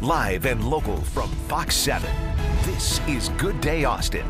Live and local from Fox 7, this is Good Day Austin.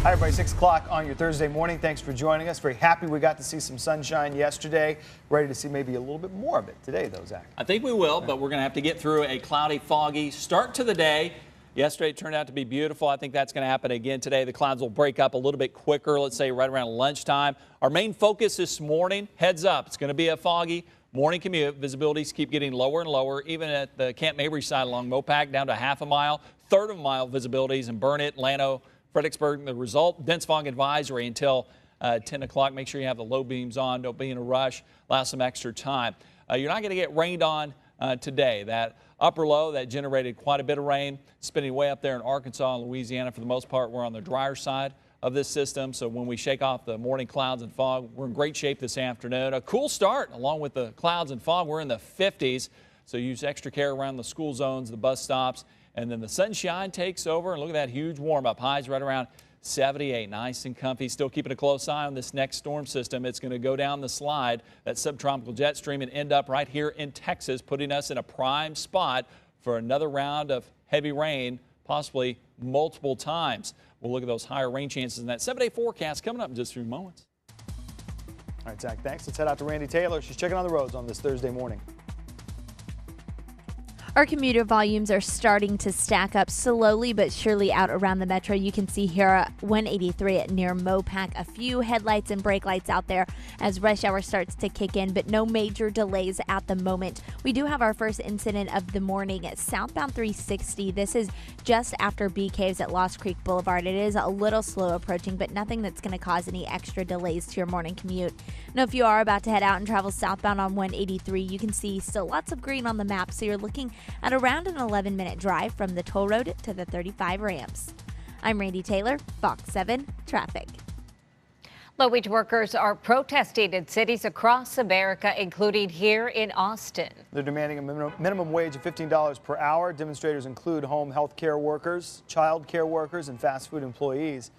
Hi, everybody. 6 o'clock on your Thursday morning. Thanks for joining us. Very happy we got to see some sunshine yesterday. Ready to see maybe a little bit more of it today, though, Zach. I think we will, but we're going to have to get through a cloudy, foggy start to the day. Yesterday it turned out to be beautiful. I think that's going to happen again today. The clouds will break up a little bit quicker, let's say right around lunchtime. Our main focus this morning, heads up, it's going to be a foggy morning commute. Visibilities keep getting lower and lower, even at the Camp Mabry side along Mopac, down to half a mile, third of a mile visibilities in Burnett, Llano, Fredericksburg. The result, dense fog advisory until 10 o'clock. Make sure you have the low beams on. Don't be in a rush. Allow some extra time. You're not going to get rained on today. That upper low that generated quite a bit of rain, spinning way up there in Arkansas and Louisiana. For the most part, we're on the drier side of this system. So when we shake off the morning clouds and fog, we're in great shape this afternoon. A cool start along with the clouds and fog. We're in the 50s. So use extra care around the school zones, the bus stops, and then the sunshine takes over. And look at that huge warm up. Highs right around 78, nice and comfy. Still keeping a close eye on this next storm system. It's going to go down the slide, that subtropical jet stream, and end up right here in Texas, putting us in a prime spot for another round of heavy rain, possibly multiple times. We'll look at those higher rain chances in that 7-day forecast coming up in just a few moments. All right, Zach, thanks. Let's head out to Randy Taylor. She's checking on the roads on this Thursday morning. Our commuter volumes are starting to stack up slowly but surely out around the metro. You can see here 183 near Mopac. A few headlights and brake lights out there as rush hour starts to kick in, but no major delays at the moment. We do have our first incident of the morning at southbound 360. This is just after Bee Caves at Lost Creek Boulevard. It is a little slow approaching, but nothing that's going to cause any extra delays to your morning commute. Now, if you are about to head out and travel southbound on 183, you can see still lots of green on the map, so you're looking at around an 11-minute drive from the toll road to the 35 ramps. I'm Randy Taylor, Fox 7 Traffic. Low-wage workers are protesting in cities across America, including here in Austin. They're demanding a minimum wage of $15 per hour. Demonstrators include home health care workers, child care workers, and fast food employees.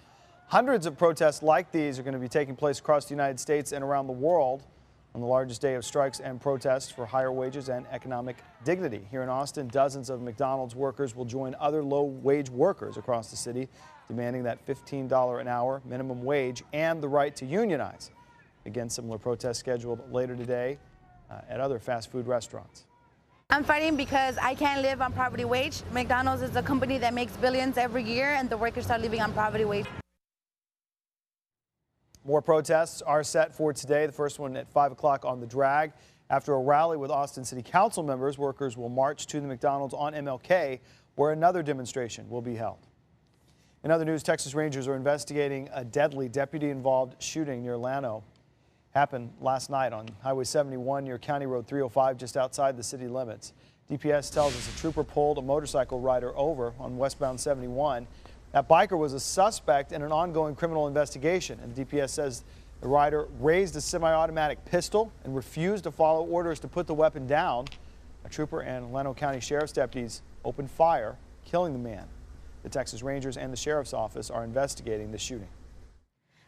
Hundreds of protests like these are going to be taking place across the United States and around the world on the largest day of strikes and protests for higher wages and economic dignity. Here in Austin, dozens of McDonald's workers will join other low-wage workers across the city, demanding that $15 an hour minimum wage and the right to unionize. Again, similar protests scheduled later today at other fast food restaurants. I'm fighting because I can't live on poverty wage. McDonald's is a company that makes billions every year, and the workers are living on poverty wage. More protests are set for today. The first one at 5 o'clock on the drag. After a rally with Austin City Council members, workers will march to the McDonald's on MLK, where another demonstration will be held. In other news, Texas Rangers are investigating a deadly deputy-involved shooting near Llano. Happened last night on Highway 71 near County Road 305, just outside the city limits. DPS tells us a trooper pulled a motorcycle rider over on westbound 71. That biker was a suspect in an ongoing criminal investigation, and DPS says the rider raised a semi-automatic pistol and refused to follow orders to put the weapon down. A trooper and Llano County Sheriff's deputies opened fire, killing the man. The Texas Rangers and the Sheriff's Office are investigating the shooting.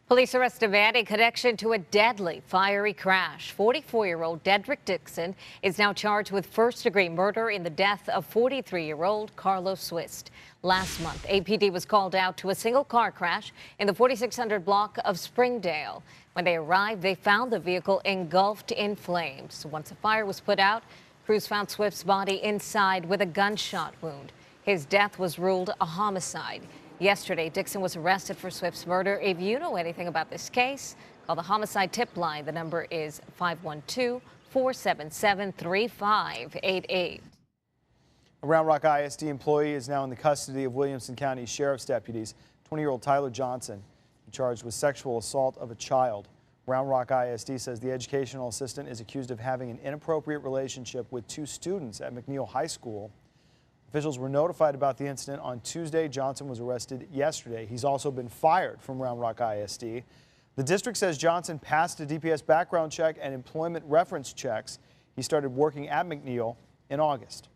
Police arrest a man in connection to a deadly fiery crash. 44-year-old Dedrick Dixon is now charged with first-degree murder in the death of 43-year-old Carlos Swist. Last month, APD was called out to a single car crash in the 4600 block of Springdale. When they arrived, they found the vehicle engulfed in flames. Once the fire was put out, crews found Swift's body inside with a gunshot wound. His death was ruled a homicide. Yesterday, Dixon was arrested for Swift's murder. If you know anything about this case, call the homicide tip line. The number is 512-477-3588. A Round Rock ISD employee is now in the custody of Williamson County Sheriff's deputies. 20-year-old Tyler Johnson charged with sexual assault of a child. Round Rock ISD says the educational assistant is accused of having an inappropriate relationship with two students at McNeil High School. Officials were notified about the incident on Tuesday. Johnson was arrested yesterday. He's also been fired from Round Rock ISD. The district says Johnson passed a DPS background check and employment reference checks. He started working at McNeil in August.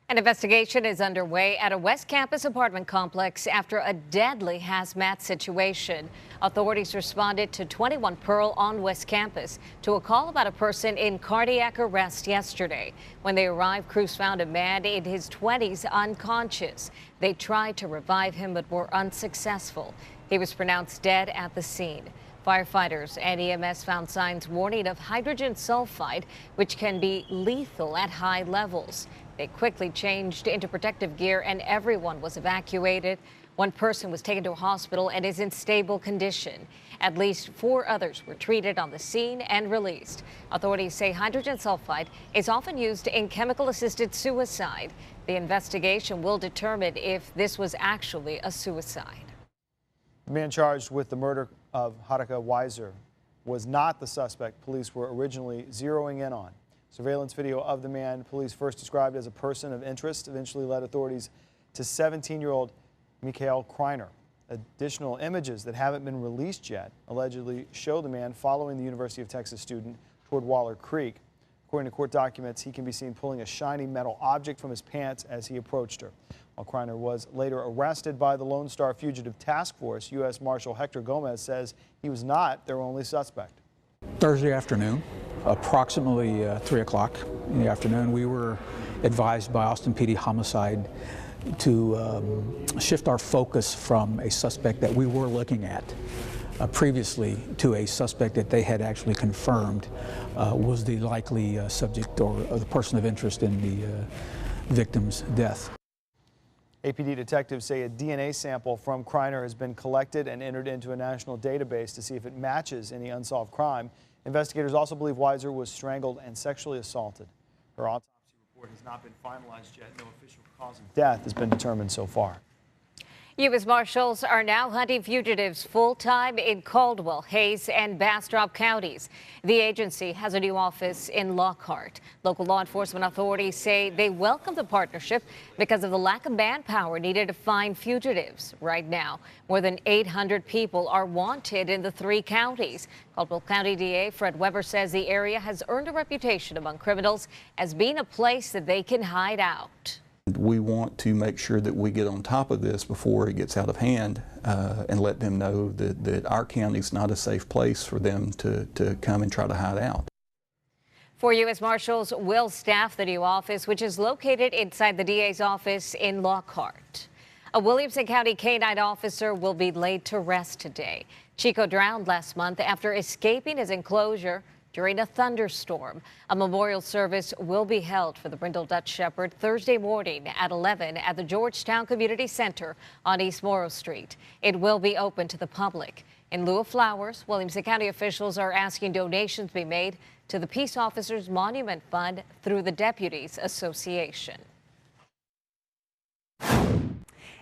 An investigation is underway at a West Campus apartment complex after a deadly hazmat situation. Authorities responded to 21 Pearl on West Campus to a call about a person in cardiac arrest yesterday. When they arrived, crews found a man in his 20s unconscious. They tried to revive him but were unsuccessful. He was pronounced dead at the scene. Firefighters and EMS found signs warning of hydrogen sulfide, which can be lethal at high levels. They quickly changed into protective gear and everyone was evacuated. One person was taken to a hospital and is in stable condition. At least 4 others were treated on the scene and released. Authorities say hydrogen sulfide is often used in chemical-assisted suicide. The investigation will determine if this was actually a suicide. The man charged with the murder of Haruka Weiser was not the suspect police were originally zeroing in on. Surveillance video of the man police first described as a person of interest eventually led authorities to 17-year-old Mikhail Kreiner. Additional images that haven't been released yet allegedly show the man following the University of Texas student toward Waller Creek. According to court documents, he can be seen pulling a shiny metal object from his pants as he approached her. While Kreiner was later arrested by the Lone Star Fugitive Task Force, U.S. Marshal Hector Gomez says he was not their only suspect. Thursday afternoon, approximately 3 o'clock in the afternoon, we were advised by Austin PD Homicide to shift our focus from a suspect that we were looking at previously to a suspect that they had actually confirmed was the likely subject or the person of interest in the victim's death. APD detectives say a DNA sample from Kreiner has been collected and entered into a national database to see if it matches any unsolved crime. Investigators also believe Weiser was strangled and sexually assaulted. Her autopsy report has not been finalized yet. No official cause of death has been determined so far. U.S. Marshals are now hunting fugitives full-time in Caldwell, Hayes, and Bastrop counties. The agency has a new office in Lockhart. Local law enforcement authorities say they welcome the partnership because of the lack of manpower needed to find fugitives. Right now, more than 800 people are wanted in the 3 counties. Caldwell County DA Fred Weber says the area has earned a reputation among criminals as being a place that they can hide out. We want to make sure that we get on top of this before it gets out of hand and let them know that our county is not a safe place for them to come and try to hide out. 4 U.S. Marshals will staff the new office, which is located inside the DA's office in Lockhart. A Williamson County K-9 officer will be laid to rest today. Chico drowned last month after escaping his enclosure during a thunderstorm. A memorial service will be held for the brindle Dutch Shepherd Thursday morning at 11 at the Georgetown Community Center on East Morrow Street. It will be open to the public. In lieu of flowers, Williamson County officials are asking donations be made to the Peace Officers Monument Fund through the Deputies Association.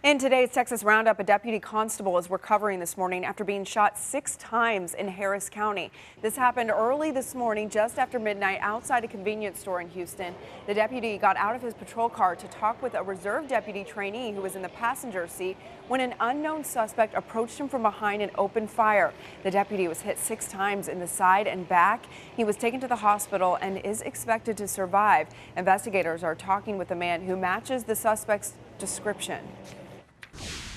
In today's Texas Roundup, a deputy constable is recovering this morning after being shot 6 times in Harris County. This happened early this morning, just after midnight, outside a convenience store in Houston. The deputy got out of his patrol car to talk with a reserve deputy trainee who was in the passenger seat when an unknown suspect approached him from behind and opened fire. The deputy was hit 6 times in the side and back. He was taken to the hospital and is expected to survive. Investigators are talking with a man who matches the suspect's description.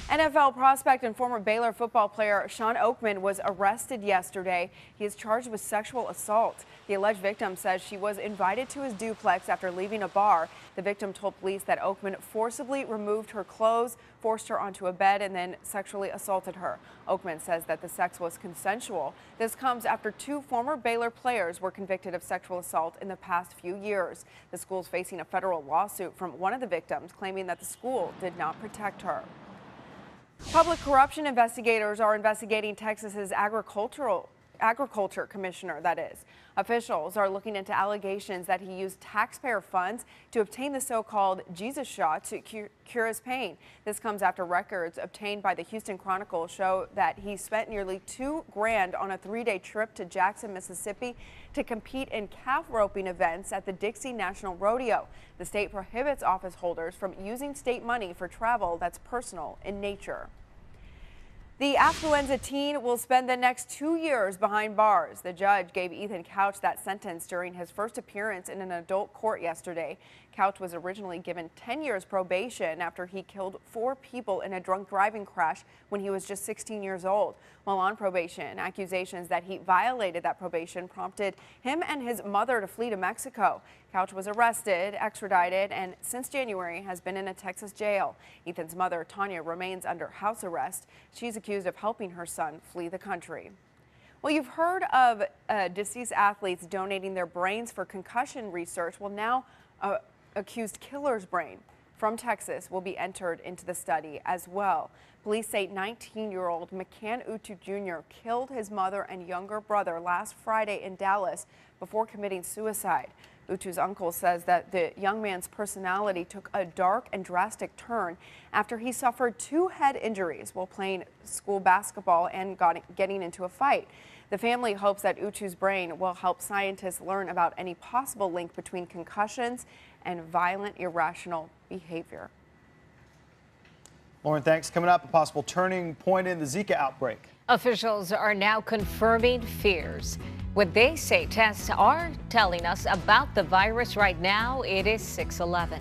NFL prospect and former Baylor football player Sean Oakman was arrested yesterday. He is charged with sexual assault. The alleged victim says she was invited to his duplex after leaving a bar. The victim told police that Oakman forcibly removed her clothes, forced her onto a bed, and then sexually assaulted her. Oakman says that the sex was consensual. This comes after 2 former Baylor players were convicted of sexual assault in the past few years. The school's facing a federal lawsuit from one of the victims, claiming that the school did not protect her. Public corruption investigators are investigating Texas's agriculture commissioner, that is. Officials are looking into allegations that he used taxpayer funds to obtain the so-called Jesus shot to cure his pain. This comes after records obtained by the Houston Chronicle show that he spent nearly $2 grand on a 3-day trip to Jackson, Mississippi to compete in calf roping events at the Dixie National Rodeo. The state prohibits office holders from using state money for travel that's personal in nature. The affluenza teen will spend the next 2 years behind bars. The judge gave Ethan Couch that sentence during his first appearance in an adult court yesterday. Couch was originally given 10 years probation after he killed 4 people in a drunk driving crash when he was just 16 years old. While on probation, accusations that he violated that probation prompted him and his mother to flee to Mexico. Couch was arrested, extradited, and since January has been in a Texas jail. Ethan's mother, Tanya, remains under house arrest. She's accused of helping her son flee the country. Well, you've heard of deceased athletes donating their brains for concussion research. Well, now accused killer's brain from Texas will be entered into the study as well. Police say 19-year-old McCann Utu Jr. killed his mother and younger brother last Friday in Dallas before committing suicide. Utu's uncle says that the young man's personality took a dark and drastic turn after he suffered 2 head injuries while playing school basketball and getting into a fight. The family hopes that Utu's brain will help scientists learn about any possible link between concussions and violent, irrational behavior. Lauren, thanks. Coming up, a possible turning point in the Zika outbreak. Officials are now confirming fears. What they say tests are telling us about the virus right now, it is 6:11.